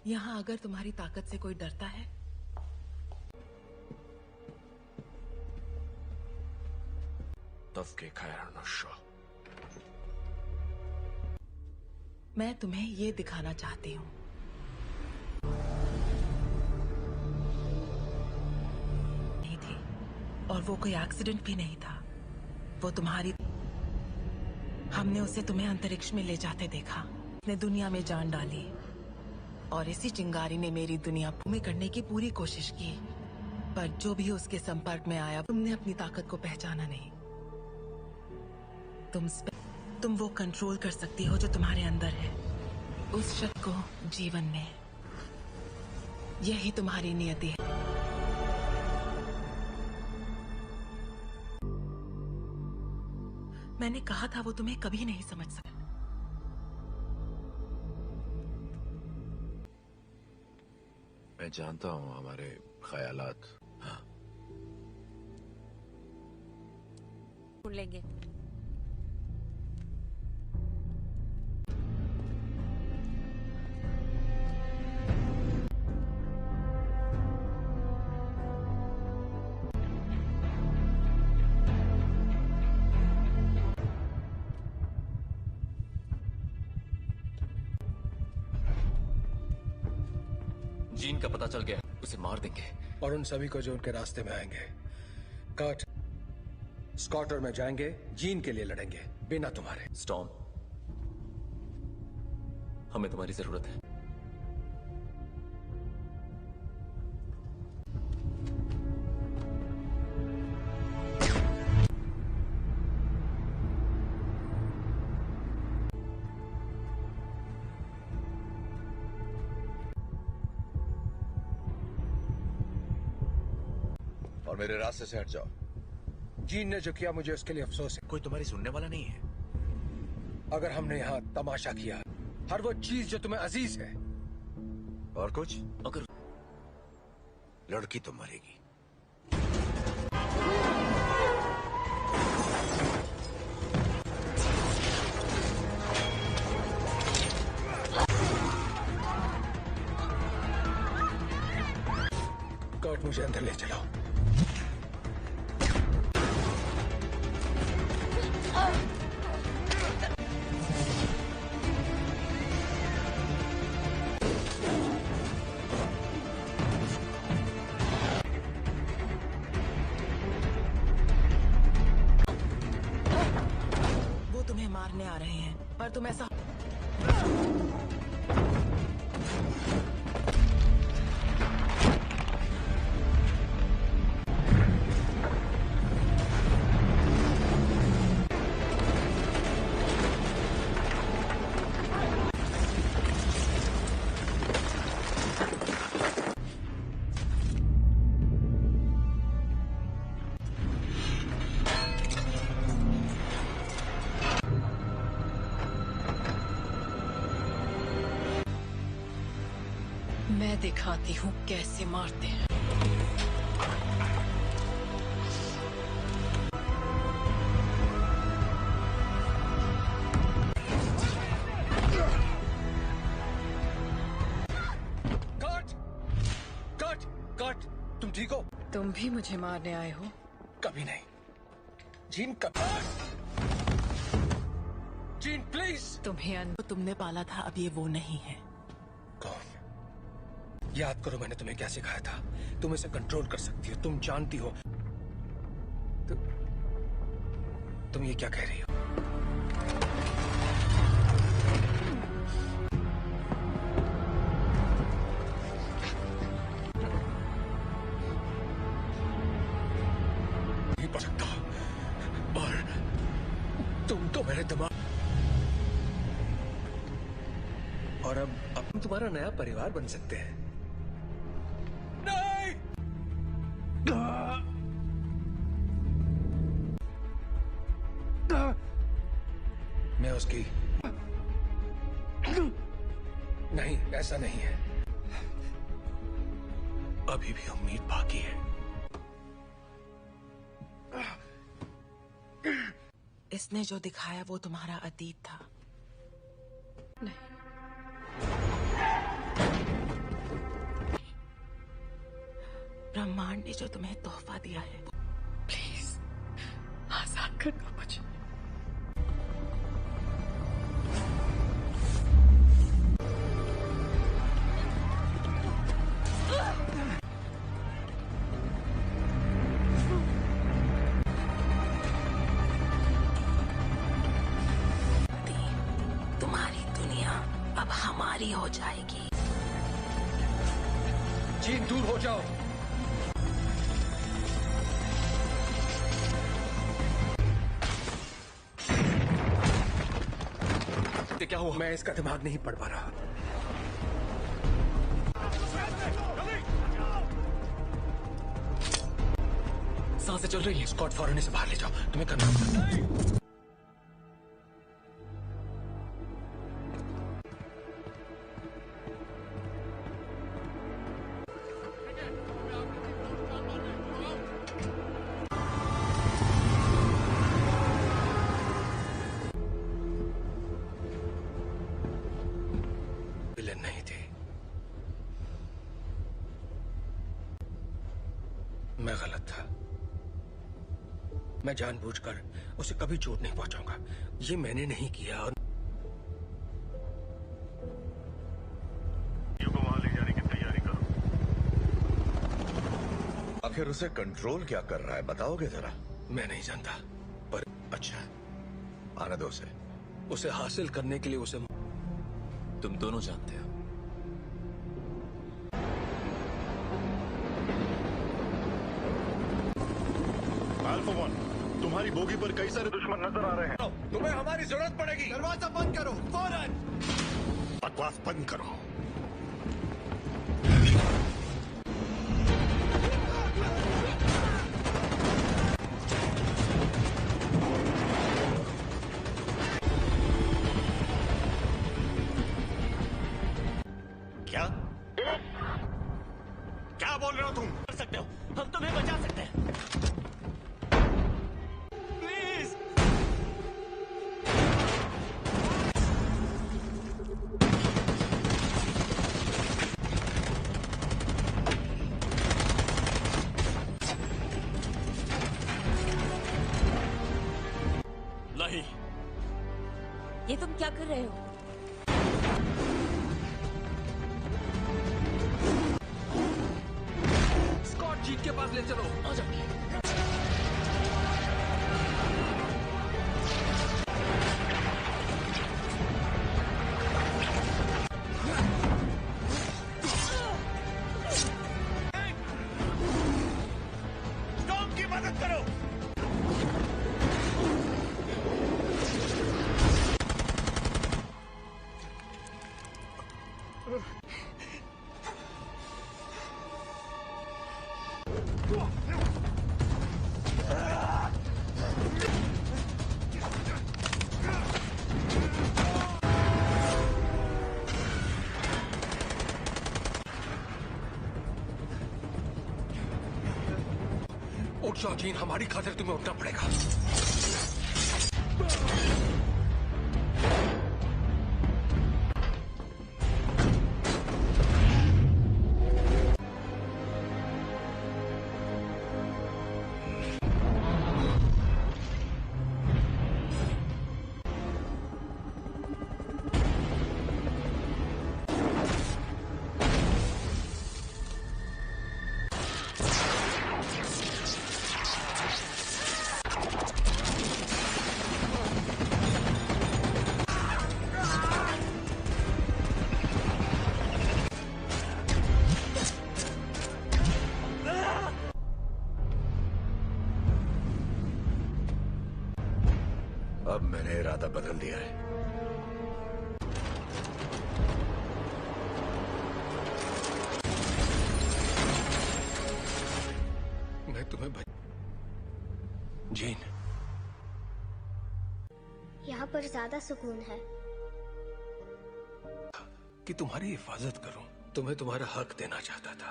यहाँ अगर तुम्हारी ताकत से कोई डरता है तफ्के खैर नशा। मैं तुम्हें ये दिखाना चाहती हूँ। नहीं थी, और वो कोई एक्सीडेंट भी नहीं था। वो तुम्हारी, हमने उसे तुम्हें अंतरिक्ष में ले जाते देखा, ने दुनिया में जान डाली, और इसी चिंगारी ने मेरी दुनिया में करने की पूरी कोशिश की। पर जो भी उसके संपर्क में आया, तुमने अपनी ताकत को पहचाना नहीं। तुम वो कंट्रोल कर सकती हो जो तुम्हारे अंदर है, उस शब्द को जीवन में। यही तुम्हारी नियति है। मैंने कहा था वो तुम्हें कभी नहीं समझ सका। मैं जानता हूं हमारे ख्यालात। हाँ, सुन लेंगे। जीन का पता चल गया, उसे मार देंगे। और उन सभी को जो उनके रास्ते में आएंगे। कर्ट, स्कॉट और मैं जाएंगे, जीन के लिए लड़ेंगे, बिना तुम्हारे। स्टॉर्म, हमें तुम्हारी जरूरत है। और मेरे रास्ते से हट जाओ। जीन ने जो किया मुझे उसके लिए अफसोस है। कोई तुम्हारी सुनने वाला नहीं है। अगर हमने यहाँ तमाशा किया, हर वो चीज जो तुम्हें अजीज है। और कुछ? अगर लड़की तो मरेगी। कर्ट, मुझे अंदर ले चलाओ। वो तुम्हें मारने आ रहे हैं, पर तुम ऐसा मैं दिखाती हूँ कैसे मारते हैं। कर्ट! कर्ट! कर्ट! तुम ठीक हो? तुम भी मुझे मारने आए हो? कभी नहीं। जीन, कभी। Gene, please! तुम्हें तुमने पाला था, अब ये वो नहीं है। कौन? याद करो मैंने तुम्हें क्या सिखाया था। तुम इसे कंट्रोल कर सकती हो, तुम जानती हो। तुम ये क्या कह रही हो? नहीं पढ़ सकता। और तुम तो मेरे दिमाग, और अब हम तुम्हारा नया परिवार बन सकते हैं। नहीं! मैं उसकी, नहीं, ऐसा नहीं है। अभी भी उम्मीद बाकी है। इसने जो दिखाया वो तुम्हारा अतीत था। नहीं, ब्रह्मांड ने जो तुम्हें तोहफा दिया है। प्लीज आजाद करना मुझे। तुम्हारी दुनिया अब हमारी हो जाएगी। जीन, दूर हो जाओ। क्या हुआ? मैं इसका दिमाग नहीं पढ़ पा रहा। सांसें चल रही है। स्कॉट फौरन इसे बाहर ले जाओ। तुम्हें करना होगा। विलन नहीं थे। मैं गलत था। मैं जानबूझकर उसे कभी चोट नहीं पहुंचाऊंगा। ये मैंने नहीं किया। और को वहां ले जाने की तैयारी करो। आखिर उसे कंट्रोल क्या कर रहा है, बताओगे जरा? मैं नहीं जानता, पर अच्छा, आने दो उसे। उसे हासिल करने के लिए उसे तुम दोनों जानते हो। अल्फा वन, तुम्हारी बोगी पर कई सारे दुश्मन नजर आ रहे हैं। तुम्हें हमारी जरूरत पड़ेगी। दरवाजा बंद करो फौरन। बकवास बंद करो। क्या क्या बोल रहे हो तुम? कर सकते हो, हम तुम्हें बचा सकते हैं। प्लीज। नहीं। ये तुम क्या कर रहे हो? स्कॉट जीन के पास ले चलो। आ जाओ। टॉम की मदद करो। उठ जाओ जीन, हमारी खातिर तुम्हें उठना पड़ेगा। अब मैंने इरादा बदल दिया है। मैं तुम्हें जीन, यहाँ पर ज्यादा सुकून है। कि तुम्हारी हिफाजत करूं। तुम्हें तुम्हारा हक देना चाहता था।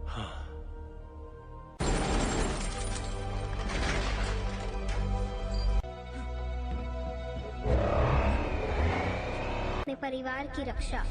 हाँ, अपने परिवार की रक्षा।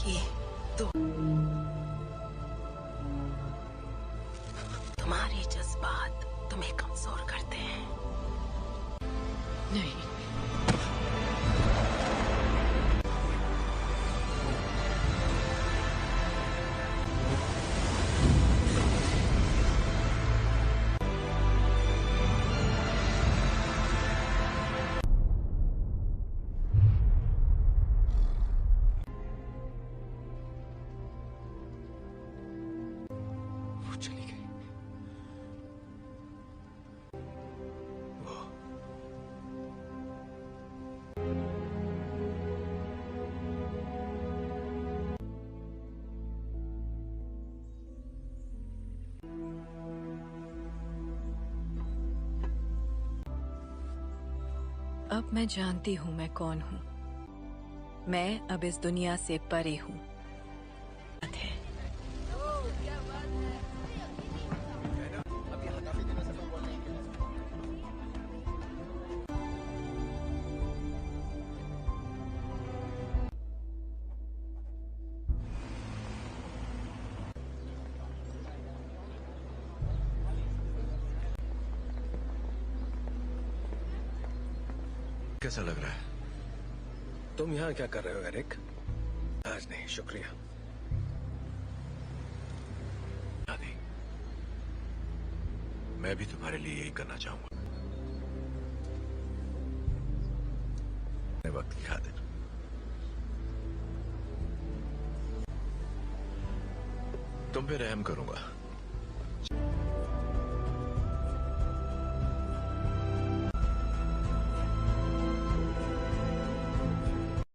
ये तो तुम्हारे जज्बात तुम्हें कमजोर करते हैं। नहीं, वो चली गई। अब मैं जानती हूँ मैं कौन हूँ। मैं अब इस दुनिया से परे हूँ। कैसा लग रहा है? तुम यहाँ क्या कर रहे हो एरिक? आज नहीं, शुक्रिया। दादी, मैं भी तुम्हारे लिए यही करना चाहूंगा। वक्त की खातिर तुम पे रहम करूंगा।